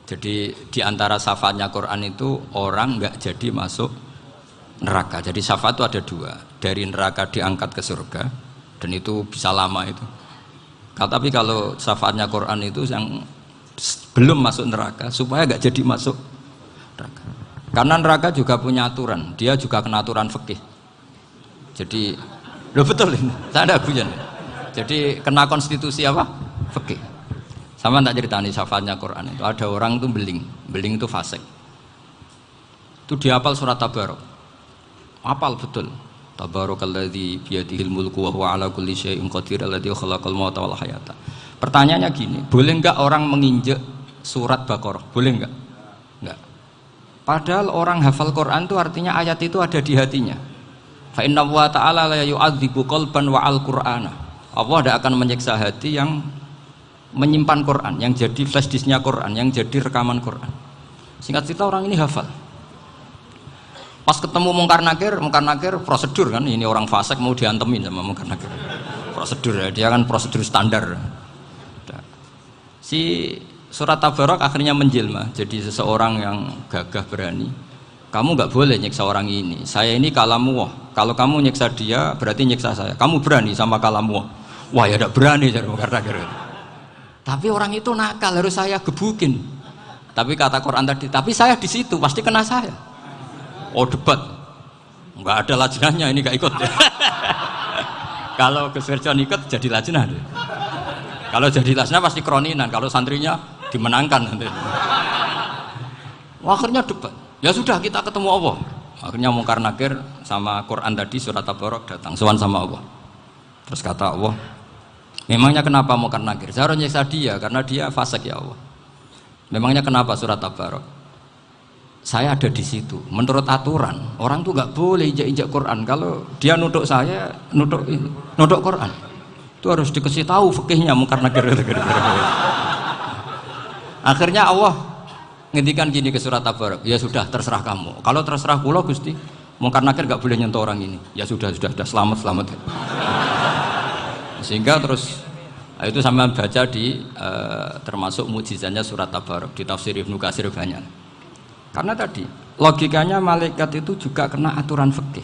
Jadi di antara syafaatnya Quran itu orang nggak jadi masuk neraka. Jadi syafaat itu ada dua, dari neraka diangkat ke surga, dan itu bisa lama itu. Tapi kalau syafaatnya Quran itu yang belum masuk neraka supaya nggak jadi masuk neraka. Karena neraka juga punya aturan, dia juga kena aturan fikih. Jadi, lo betul ini, saya ada guyon. Jadi kena konstitusi apa? Fikih. Sama tak ceritani syafaatnya Quran itu, ada orang itu beling itu fasik. Itu dihafal surat Tabarok. Hafal betul. Tabarakalladzi biyadihil mulku wa huwa ala kulli syai'in qadir alladzi khalaqal mauta wal hayata. Pertanyaannya gini, boleh enggak orang menginjek surat Baqarah? Boleh enggak? Enggak. Padahal orang hafal Quran itu artinya ayat itu ada di hatinya. Fa inna wa ta'ala la yu'adzibu qalban wa al-Qur'ana. Allah tidak akan menyiksa hati yang menyimpan Quran, yang jadi flash disknya Quran, yang jadi rekaman Quran. Singkat cerita orang ini hafal. Pas ketemu Mungkar Nakir prosedur kan, ini orang fasik mau diantemin sama Mungkar Nakir. Prosedur ya, dia kan prosedur standar. Si surat Tabarok akhirnya menjelma jadi seseorang yang gagah berani. Kamu nggak boleh nyiksa orang ini. Saya ini kalamullah. Kalau kamu nyiksa dia berarti nyiksa saya. Kamu berani sama kalamullah. Wah ya tidak berani jadi Mungkar Nakir. Tapi orang itu nakal, harus saya gebukin. Tapi kata Quran tadi, tapi saya di situ pasti kena saya. Oh debat, nggak ada lajnahnya, ini nggak ikut. Kalau Gus Wirjon ikut jadi lajnah. Kalau jadi lajnah pasti kroninan. Kalau santrinya dimenangkan nanti. Akhirnya debat. Ya sudah kita ketemu Allah. Akhirnya Mungkar Nakir sama Quran tadi surat Tabarok datang, sowan sama Allah. Terus kata Allah, memangnya kenapa Mungkar Nakir? Saya harus nyiksa dia karena dia fasik ya Allah. Memangnya kenapa surat Tabarok? Saya ada di situ. Menurut aturan orang tuh nggak boleh injak-injak Quran. Kalau dia nutuk saya, nutuk Quran, itu harus dikasih tahu fikihnya Mungkar Nakir. Akhirnya Allah ngendikan gini ke surat Tabarok. Ya sudah terserah kamu. Kalau terserah pulau Gusti, Mungkar Nakir nggak boleh nyentuh orang ini. Ya sudah selamat. Sehingga terus itu sama baca di termasuk mukjizatnya surat Tabarok di tafsir Ibnu Katsir banyak. Karena tadi logikanya malaikat itu juga kena aturan fikih.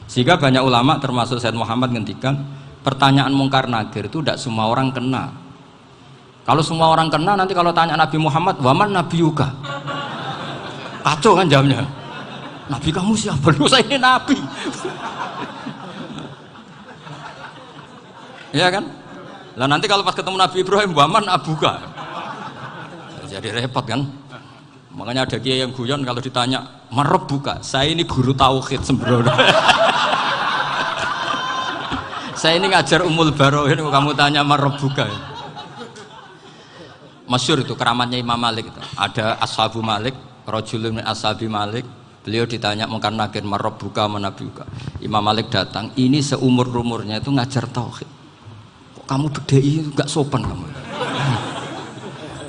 Sehingga banyak ulama termasuk Said Muhammad ngendikan pertanyaan Mungkar Nakir itu tidak semua orang kena. Kalau semua orang kena nanti kalau tanya Nabi Muhammad, waman nabiyuka? Kacau kan jamnya. Nabi kamu siapa? Lu saya ini nabi. Ya kan? Lah nanti kalau pas ketemu Nabi Ibrahim, waman abuka? Jadi repot kan? Makanya ada kiai yang guyon kalau ditanya, merebuka, saya ini guru tauhid sembrono. Saya ini ngajar Ummul Barohin, kamu tanya merebuka. Masyhur itu keramatnya Imam Malik itu. Ada Ashabu Malik, rajulun min ashabi Malik. Beliau ditanya Mungkar Nakir merebuka menabiuka. Imam Malik datang, ini seumur-umurnya itu ngajar tauhid. Kok kamu bedai enggak sopan kamu?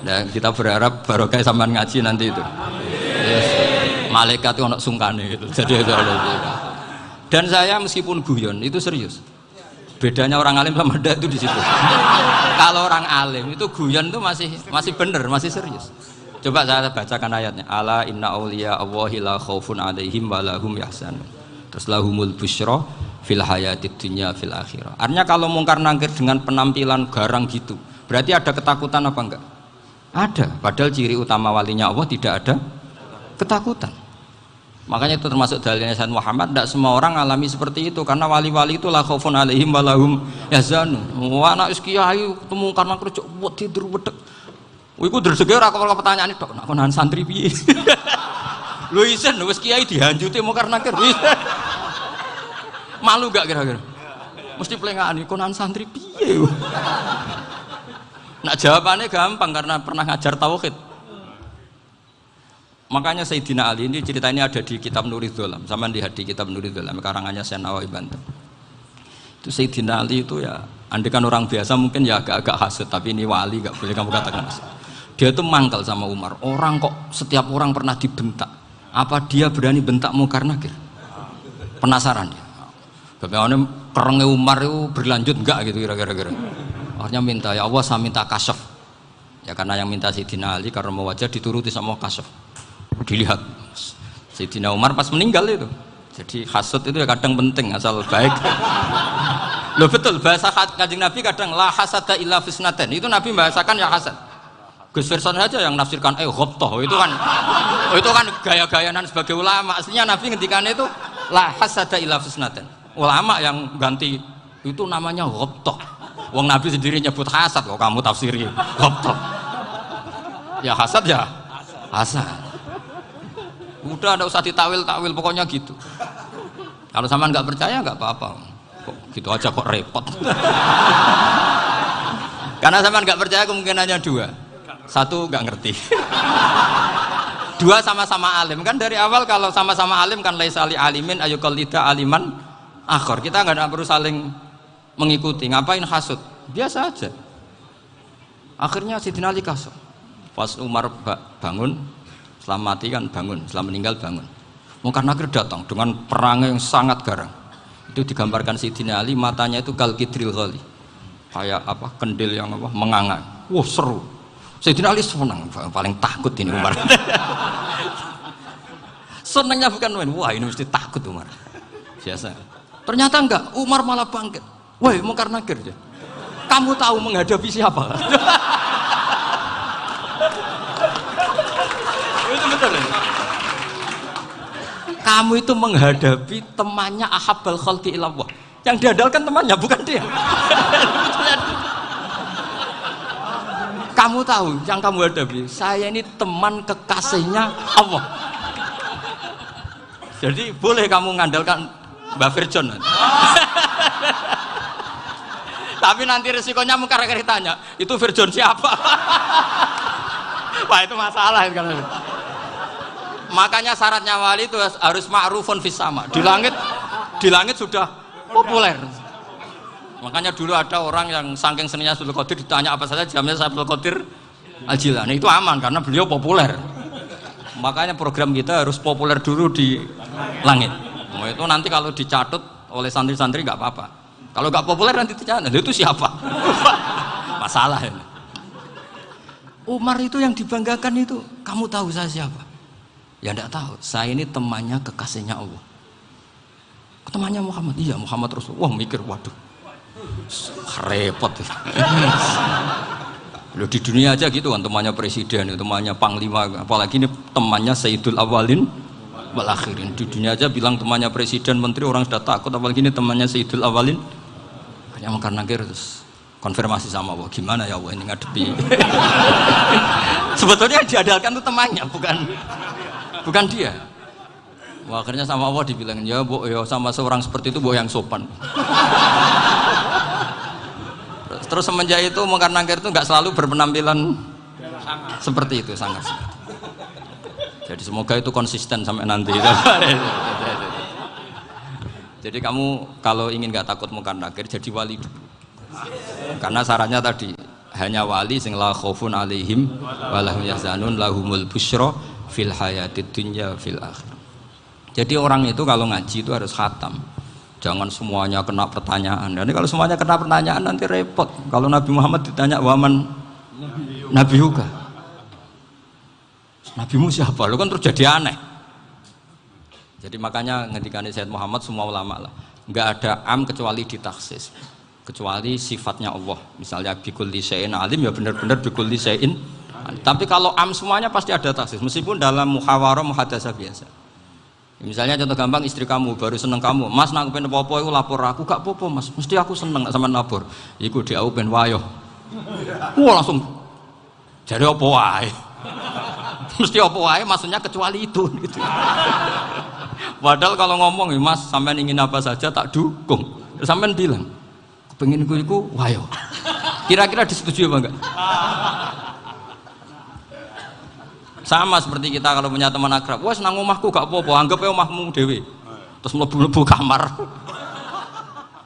Dan kita berharap barokah sampean ngaji nanti itu. Yes. Malaikat itu anak sungkane gitu. Jadi itu ada. Dan saya meskipun guyon itu serius. Bedanya orang alim sama ndak itu di situ. Kalau orang alim itu guyon itu masih bener, masih serius. Coba saya bacakan ayatnya. Ala inna auliya Allahi la khaufun alaihim wa lahum yahzanun. Terus lahumul busyra fil hayatid dunya fil akhirah. Artinya kalau Mungkar Nakir dengan penampilan garang gitu, berarti ada ketakutan apa enggak? Ada, padahal ciri utama walinya Allah tidak ada ketakutan. Makanya itu termasuk dalilnya Sayyid Muhammad, tidak semua orang alami seperti itu karena wali-wali itu la khaufun alaihim wa lahum yahzanun. Wah anak kiai ketemu karena kerja buat tidur wedek. Iku dreseke ora kok pertanyaan itu, nak konan santri piye? Lho isen wis kiai dihanjuti Mungkar Nakir. Malu gak kira-kira? Mesti pelengahan konan santri piye? Nah jawabannya gampang karena pernah ngajar tauhid. Makanya Sayyidina Ali ini cerita ini ada di kitab Nurul Dholam. Sama lihat di kitab Nurul Dholam karangannya Syekh Nawawi Banten. Itu Sayyidina Ali itu ya, andekan orang biasa mungkin ya agak-agak hasut, tapi ini wali gak boleh kamu katakan hasut. Dia tuh mangkal sama Umar. Orang kok setiap orang pernah dibentak. Apa dia berani bentak Mungkar Nakir? Penasaran dia. Bagaimana kerengnya Umar itu berlanjut enggak gitu kira-kira. Akhirnya minta, ya Allah saya minta kasyaf. Ya karena yang minta Sayyidina Ali karena mau wajah dituruti sama kasuf. Dilihat Sayyidina Umar pas meninggal itu. Jadi hasud itu ya kadang penting asal baik. Loh betul bahasa Kanjeng Nabi kadang la hasada illa fisnaten. Itu Nabi bahasakan ya hasad. Gus Verson saja yang nafsirkan ghobtoh itu kan gaya-gayanan sebagai ulama. Aslinya Nabi ngendikannya itu la hasada illa fisnaten. Ulama yang ganti itu namanya ghobtoh. Wong Nabi sendiri nyebut hasad kok kamu tafsiri ghobtoh. Ya hasad ya hasad. Udah ada usah ditawil-tawil pokoknya gitu. Kalau sampean nggak percaya nggak apa-apa. Kok gitu aja kok repot. Karena sampean nggak percaya kemungkinannya dua. Satu nggak ngerti. Dua sama-sama alim kan dari awal kalau sama-sama alim kan laisa li alimin ayuqallida aliman akhor. Kita nggak perlu saling mengikuti. Ngapain hasud? Biasa aja. Akhirnya Sayyidina Ali kasut. Pas Umar bangun, setelah mati kan bangun, setelah meninggal bangun. Mungkar Nakir datang dengan perang yang sangat garang. Itu digambarkan Sayyidina Ali matanya itu kal kidril ghali. Kayak apa? Kendil yang apa? Menganga. Wah, seru. Sayyidina Ali senang, paling takut ini Umar. Senangnya bukan main. Wah, ini mesti takut Umar. Biasa. Ternyata enggak, Umar malah bangkit. Woi, Mungkar Nakir ya. Kamu tahu menghadapi siapa? Itu betul ya? Kamu itu menghadapi temannya ahabbal khalqi ilallah. Yang diandalkan temannya bukan dia. Kamu tahu yang kamu hadapi, saya ini teman kekasihnya Allah. Jadi boleh kamu mengandalkan Mbak Virjon. Tapi nanti resikonya Mungkar Nakir tanya, itu Virjon siapa? Wah itu masalah kan. Makanya syaratnya wali itu harus ma'rufun fis sama. Di langit sudah populer. Makanya dulu ada orang yang saking seninya Abdul Qadir ditanya apa saja jamnya Abdul Qadir Al-Jilani itu aman karena beliau populer. Makanya program kita harus populer dulu di langit. Nah, itu nanti kalau dicatut oleh santri-santri nggak apa-apa. Kalau nggak populer nanti dicatat, itu siapa? Masalah ini. Umar itu yang dibanggakan itu, kamu tahu saya siapa? Ya enggak tahu, saya ini temannya kekasihnya Allah. Temannya Muhammad, iya Muhammad Rasul. Wah mikir, waduh, repot. Loh di dunia aja gitu kan, temannya presiden, temannya panglima, apalagi ini temannya Sayyidul Awalin wal Akhirin. Di dunia aja bilang temannya presiden, menteri, orang sudah takut, apalagi ini temannya Sayyidul Awalin. Hanya Mungkar Nakir terus konfirmasi sama Allah, gimana ya Allah ini ngadepi. Sebetulnya yang diandalkan itu temannya, bukan dia. Wah, akhirnya sama Allah dibilang, ya Bu, ya sama seorang seperti itu Bu yang sopan. Terus semenjak itu Mungkar Nakir itu nggak selalu berpenampilan seperti itu, sangat. Jadi semoga itu konsisten sampai nanti. Jadi kamu kalau ingin nggak takut Mungkar Nakir jadi wali dulu. Karena syaratnya tadi hanya wali sing la khaufun alaihim wa lahum yahzanun lahumul busyra fil hayatid dunya fil akhirah. Jadi orang itu kalau ngaji itu harus khatam. Jangan semuanya kena pertanyaan. Nanti kalau semuanya kena pertanyaan nanti repot. Kalau Nabi Muhammad ditanya waman Nabi juga. Nabimu siapa? Lu kan terus jadi aneh. Jadi makanya ngendikane Sayyid Muhammad semua ulama lah, nggak ada am kecuali ditaksis, kecuali sifatnya Allah. Misalnya bikulli syai'in alim ya benar-benar bikulli syai'in. Tapi kalau am semuanya pasti ada taksis, meskipun dalam muhawarah muhadasah biasa. Misalnya contoh gampang, istri kamu baru seneng kamu, Mas nak pengen apa-apa itu lapor aku, gak apa-apa Mas, mesti aku seneng sama lapor. Iku dia aku pengen wayo. Wah langsung jadi apa wae. Mesti apa wae maksudnya kecuali itu gitu. Padahal kalau ngomong, Mas sampean ingin apa saja tak dukung. Terus sampean bilang, kepengin iku wayo. Kira-kira disetujui apa enggak? Sama seperti kita kalau punya teman akrab, wah senang omahku gak apa-apa, anggap ya omahmu dewe. Terus mlebu-mlebu kamar.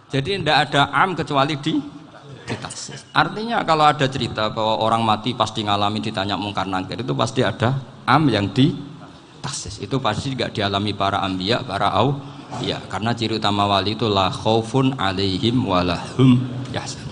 Jadi tidak ada am kecuali ditaksis. Artinya kalau ada cerita bahwa orang mati pasti ngalami ditanya Mungkar Nakir, itu pasti ada am yang ditaksis. Itu pasti tidak dialami para anbiya, para auliya. Karena ciri utama wali itu la khaufun alaihim walahum yahzanun.